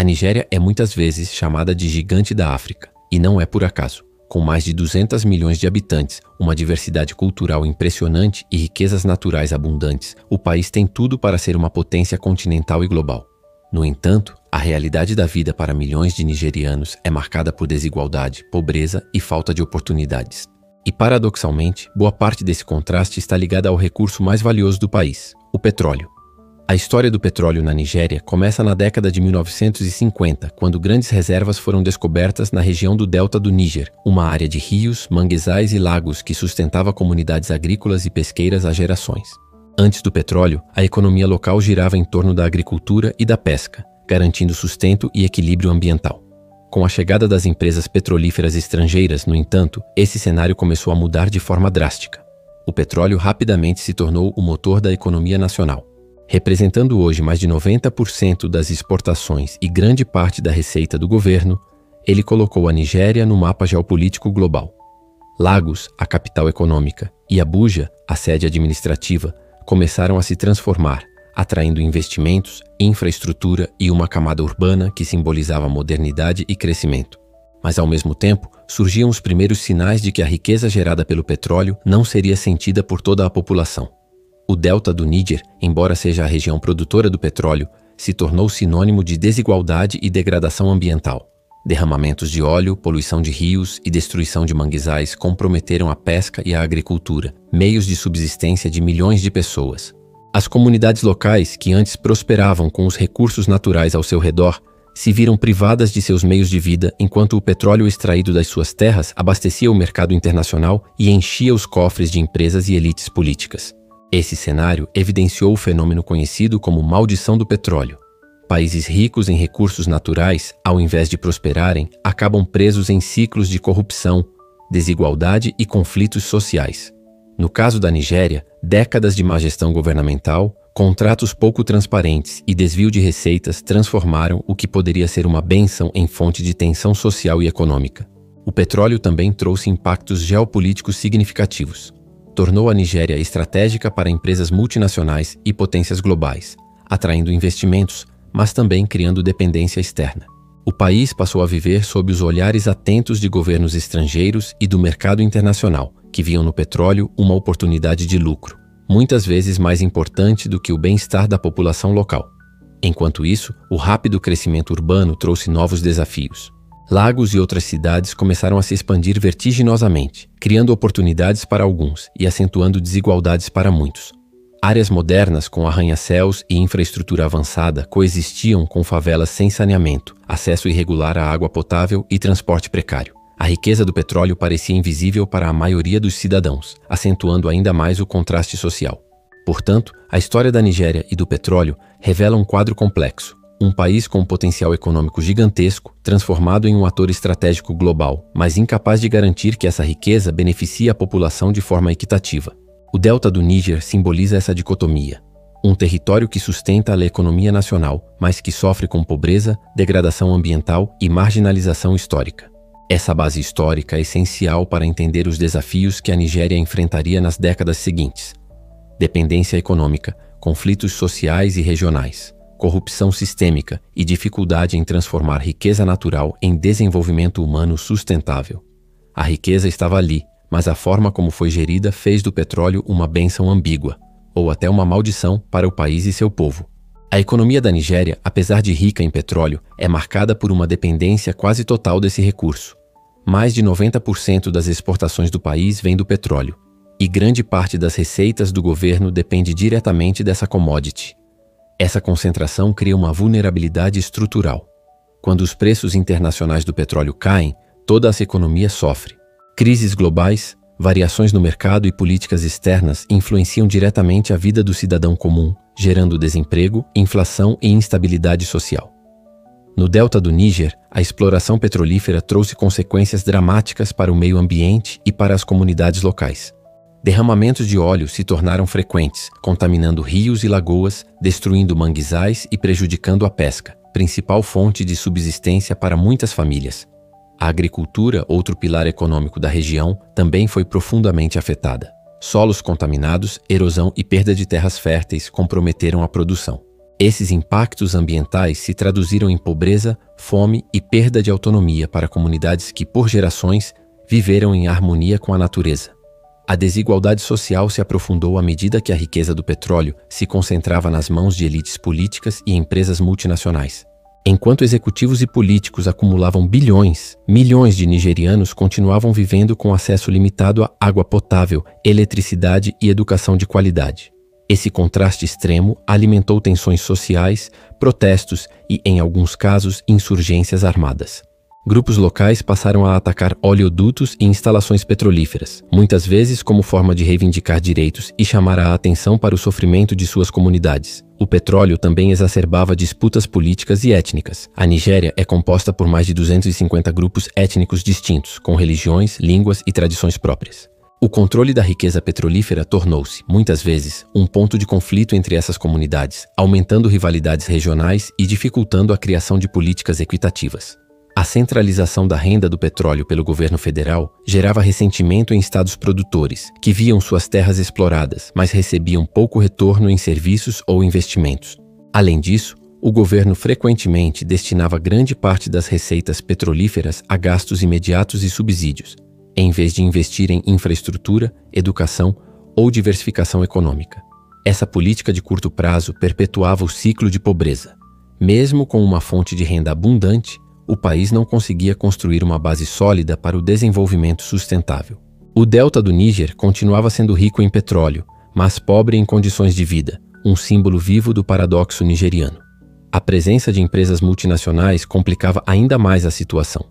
A Nigéria é muitas vezes chamada de gigante da África, e não é por acaso. Com mais de 200 milhões de habitantes, uma diversidade cultural impressionante e riquezas naturais abundantes, o país tem tudo para ser uma potência continental e global. No entanto, a realidade da vida para milhões de nigerianos é marcada por desigualdade, pobreza e falta de oportunidades. E paradoxalmente, boa parte desse contraste está ligada ao recurso mais valioso do país, o petróleo. A história do petróleo na Nigéria começa na década de 1950, quando grandes reservas foram descobertas na região do delta do Níger, uma área de rios, manguezais e lagos que sustentava comunidades agrícolas e pesqueiras há gerações. Antes do petróleo, a economia local girava em torno da agricultura e da pesca, garantindo sustento e equilíbrio ambiental. Com a chegada das empresas petrolíferas estrangeiras, no entanto, esse cenário começou a mudar de forma drástica. O petróleo rapidamente se tornou o motor da economia nacional. Representando hoje mais de 90% das exportações e grande parte da receita do governo, ele colocou a Nigéria no mapa geopolítico global. Lagos, a capital econômica, e Abuja, a sede administrativa, começaram a se transformar, atraindo investimentos, infraestrutura e uma camada urbana que simbolizava modernidade e crescimento. Mas, ao mesmo tempo, surgiam os primeiros sinais de que a riqueza gerada pelo petróleo não seria sentida por toda a população. O delta do Níger, embora seja a região produtora do petróleo, se tornou sinônimo de desigualdade e degradação ambiental. Derramamentos de óleo, poluição de rios e destruição de manguezais comprometeram a pesca e a agricultura, meios de subsistência de milhões de pessoas. As comunidades locais, que antes prosperavam com os recursos naturais ao seu redor, se viram privadas de seus meios de vida enquanto o petróleo extraído das suas terras abastecia o mercado internacional e enchia os cofres de empresas e elites políticas. Esse cenário evidenciou o fenômeno conhecido como maldição do petróleo. Países ricos em recursos naturais, ao invés de prosperarem, acabam presos em ciclos de corrupção, desigualdade e conflitos sociais. No caso da Nigéria, décadas de má gestão governamental, contratos pouco transparentes e desvio de receitas transformaram o que poderia ser uma bênção em fonte de tensão social e econômica. O petróleo também trouxe impactos geopolíticos significativos. Tornou a Nigéria estratégica para empresas multinacionais e potências globais, atraindo investimentos, mas também criando dependência externa. O país passou a viver sob os olhares atentos de governos estrangeiros e do mercado internacional, que viam no petróleo uma oportunidade de lucro, muitas vezes mais importante do que o bem-estar da população local. Enquanto isso, o rápido crescimento urbano trouxe novos desafios. Lagos e outras cidades começaram a se expandir vertiginosamente, criando oportunidades para alguns e acentuando desigualdades para muitos. Áreas modernas com arranha-céus e infraestrutura avançada coexistiam com favelas sem saneamento, acesso irregular à água potável e transporte precário. A riqueza do petróleo parecia invisível para a maioria dos cidadãos, acentuando ainda mais o contraste social. Portanto, a história da Nigéria e do petróleo revela um quadro complexo. Um país com um potencial econômico gigantesco, transformado em um ator estratégico global, mas incapaz de garantir que essa riqueza beneficie a população de forma equitativa. O delta do Níger simboliza essa dicotomia. Um território que sustenta a economia nacional, mas que sofre com pobreza, degradação ambiental e marginalização histórica. Essa base histórica é essencial para entender os desafios que a Nigéria enfrentaria nas décadas seguintes. Dependência econômica, conflitos sociais e regionais, corrupção sistêmica e dificuldade em transformar riqueza natural em desenvolvimento humano sustentável. A riqueza estava ali, mas a forma como foi gerida fez do petróleo uma bênção ambígua, ou até uma maldição para o país e seu povo. A economia da Nigéria, apesar de rica em petróleo, é marcada por uma dependência quase total desse recurso. Mais de 90% das exportações do país vem do petróleo, e grande parte das receitas do governo depende diretamente dessa commodity. Essa concentração cria uma vulnerabilidade estrutural. Quando os preços internacionais do petróleo caem, toda essa economia sofre. Crises globais, variações no mercado e políticas externas influenciam diretamente a vida do cidadão comum, gerando desemprego, inflação e instabilidade social. No delta do Níger, a exploração petrolífera trouxe consequências dramáticas para o meio ambiente e para as comunidades locais. Derramamentos de óleo se tornaram frequentes, contaminando rios e lagoas, destruindo manguezais e prejudicando a pesca, principal fonte de subsistência para muitas famílias. A agricultura, outro pilar econômico da região, também foi profundamente afetada. Solos contaminados, erosão e perda de terras férteis comprometeram a produção. Esses impactos ambientais se traduziram em pobreza, fome e perda de autonomia para comunidades que, por gerações, viveram em harmonia com a natureza. A desigualdade social se aprofundou à medida que a riqueza do petróleo se concentrava nas mãos de elites políticas e empresas multinacionais. Enquanto executivos e políticos acumulavam bilhões, milhões de nigerianos continuavam vivendo com acesso limitado a água potável, eletricidade e educação de qualidade. Esse contraste extremo alimentou tensões sociais, protestos e, em alguns casos, insurgências armadas. Grupos locais passaram a atacar oleodutos e instalações petrolíferas, muitas vezes como forma de reivindicar direitos e chamar a atenção para o sofrimento de suas comunidades. O petróleo também exacerbava disputas políticas e étnicas. A Nigéria é composta por mais de 250 grupos étnicos distintos, com religiões, línguas e tradições próprias. O controle da riqueza petrolífera tornou-se, muitas vezes, um ponto de conflito entre essas comunidades, aumentando rivalidades regionais e dificultando a criação de políticas equitativas. A centralização da renda do petróleo pelo governo federal gerava ressentimento em estados produtores, que viam suas terras exploradas, mas recebiam pouco retorno em serviços ou investimentos. Além disso, o governo frequentemente destinava grande parte das receitas petrolíferas a gastos imediatos e subsídios, em vez de investir em infraestrutura, educação ou diversificação econômica. Essa política de curto prazo perpetuava o ciclo de pobreza. Mesmo com uma fonte de renda abundante, o país não conseguia construir uma base sólida para o desenvolvimento sustentável. O delta do Níger continuava sendo rico em petróleo, mas pobre em condições de vida, um símbolo vivo do paradoxo nigeriano. A presença de empresas multinacionais complicava ainda mais a situação.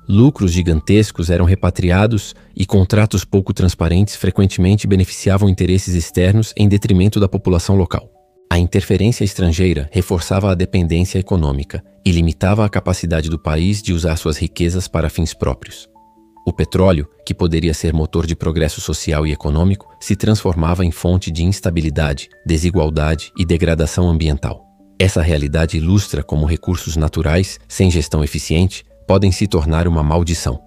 Lucros gigantescos eram repatriados e contratos pouco transparentes frequentemente beneficiavam interesses externos em detrimento da população local. A interferência estrangeira reforçava a dependência econômica e limitava a capacidade do país de usar suas riquezas para fins próprios. O petróleo, que poderia ser motor de progresso social e econômico, se transformava em fonte de instabilidade, desigualdade e degradação ambiental. Essa realidade ilustra como recursos naturais, sem gestão eficiente, podem se tornar uma maldição.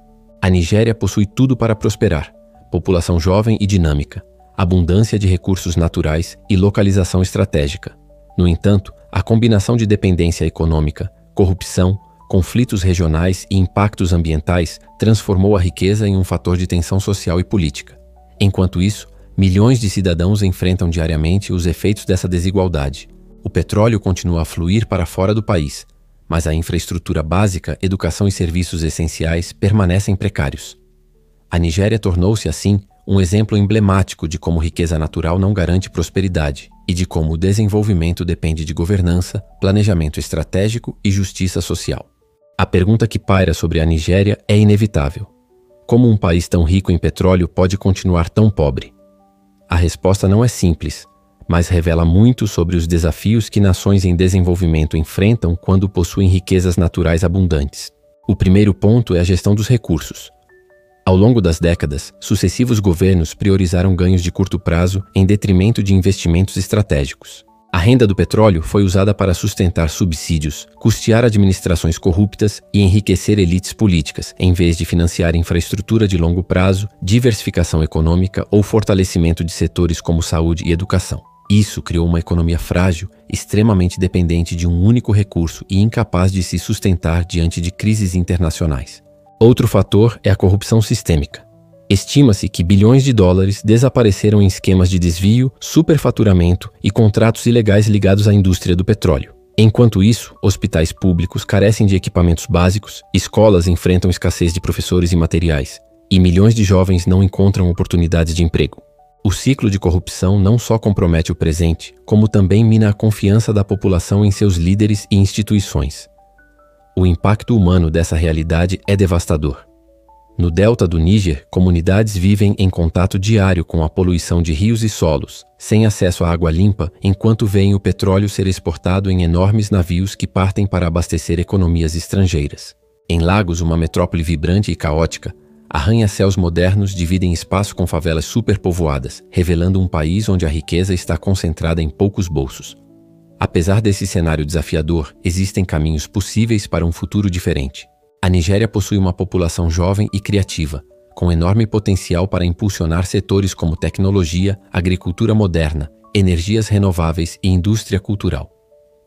A Nigéria possui tudo para prosperar: população jovem e dinâmica, abundância de recursos naturais e localização estratégica. No entanto, a combinação de dependência econômica, corrupção, conflitos regionais e impactos ambientais transformou a riqueza em um fator de tensão social e política. Enquanto isso, milhões de cidadãos enfrentam diariamente os efeitos dessa desigualdade. O petróleo continua a fluir para fora do país, mas a infraestrutura básica, educação e serviços essenciais permanecem precários. A Nigéria tornou-se, assim, um exemplo emblemático de como riqueza natural não garante prosperidade e de como o desenvolvimento depende de governança, planejamento estratégico e justiça social. A pergunta que paira sobre a Nigéria é inevitável: como um país tão rico em petróleo pode continuar tão pobre? A resposta não é simples, mas revela muito sobre os desafios que nações em desenvolvimento enfrentam quando possuem riquezas naturais abundantes. O primeiro ponto é a gestão dos recursos. Ao longo das décadas, sucessivos governos priorizaram ganhos de curto prazo em detrimento de investimentos estratégicos. A renda do petróleo foi usada para sustentar subsídios, custear administrações corruptas e enriquecer elites políticas, em vez de financiar infraestrutura de longo prazo, diversificação econômica ou fortalecimento de setores como saúde e educação. Isso criou uma economia frágil, extremamente dependente de um único recurso e incapaz de se sustentar diante de crises internacionais. Outro fator é a corrupção sistêmica. Estima-se que bilhões de dólares desapareceram em esquemas de desvio, superfaturamento e contratos ilegais ligados à indústria do petróleo. Enquanto isso, hospitais públicos carecem de equipamentos básicos, escolas enfrentam escassez de professores e materiais, e milhões de jovens não encontram oportunidades de emprego. O ciclo de corrupção não só compromete o presente, como também mina a confiança da população em seus líderes e instituições. O impacto humano dessa realidade é devastador. No delta do Níger, comunidades vivem em contato diário com a poluição de rios e solos, sem acesso à água limpa, enquanto veem o petróleo ser exportado em enormes navios que partem para abastecer economias estrangeiras. Em Lagos, uma metrópole vibrante e caótica, arranha-céus modernos dividem espaço com favelas superpovoadas, revelando um país onde a riqueza está concentrada em poucos bolsos. Apesar desse cenário desafiador, existem caminhos possíveis para um futuro diferente. A Nigéria possui uma população jovem e criativa, com enorme potencial para impulsionar setores como tecnologia, agricultura moderna, energias renováveis e indústria cultural.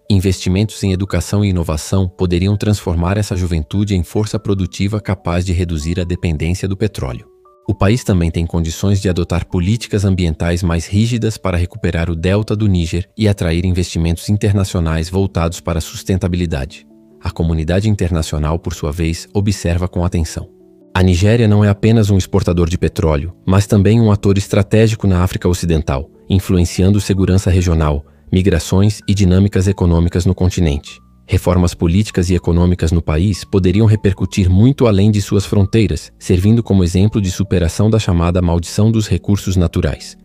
Investimentos em educação e inovação poderiam transformar essa juventude em força produtiva capaz de reduzir a dependência do petróleo. O país também tem condições de adotar políticas ambientais mais rígidas para recuperar o delta do Níger e atrair investimentos internacionais voltados para a sustentabilidade. A comunidade internacional, por sua vez, observa com atenção. A Nigéria não é apenas um exportador de petróleo, mas também um ator estratégico na África Ocidental, influenciando segurança regional, migrações e dinâmicas econômicas no continente. Reformas políticas e econômicas no país poderiam repercutir muito além de suas fronteiras, servindo como exemplo de superação da chamada maldição dos recursos naturais.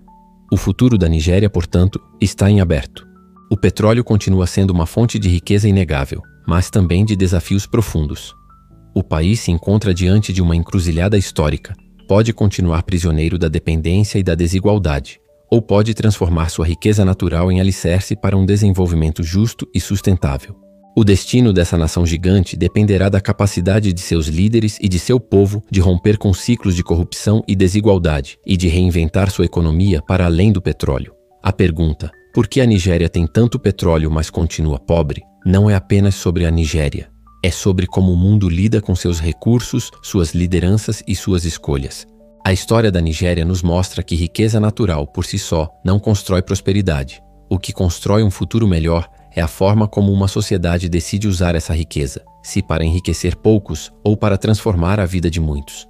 O futuro da Nigéria, portanto, está em aberto. O petróleo continua sendo uma fonte de riqueza inegável, mas também de desafios profundos. O país se encontra diante de uma encruzilhada histórica. Pode continuar prisioneiro da dependência e da desigualdade, ou pode transformar sua riqueza natural em alicerce para um desenvolvimento justo e sustentável. O destino dessa nação gigante dependerá da capacidade de seus líderes e de seu povo de romper com ciclos de corrupção e desigualdade e de reinventar sua economia para além do petróleo. A pergunta, por que a Nigéria tem tanto petróleo mas continua pobre, não é apenas sobre a Nigéria. É sobre como o mundo lida com seus recursos, suas lideranças e suas escolhas. A história da Nigéria nos mostra que riqueza natural por si só não constrói prosperidade. O que constrói um futuro melhor é a forma como uma sociedade decide usar essa riqueza, se para enriquecer poucos ou para transformar a vida de muitos.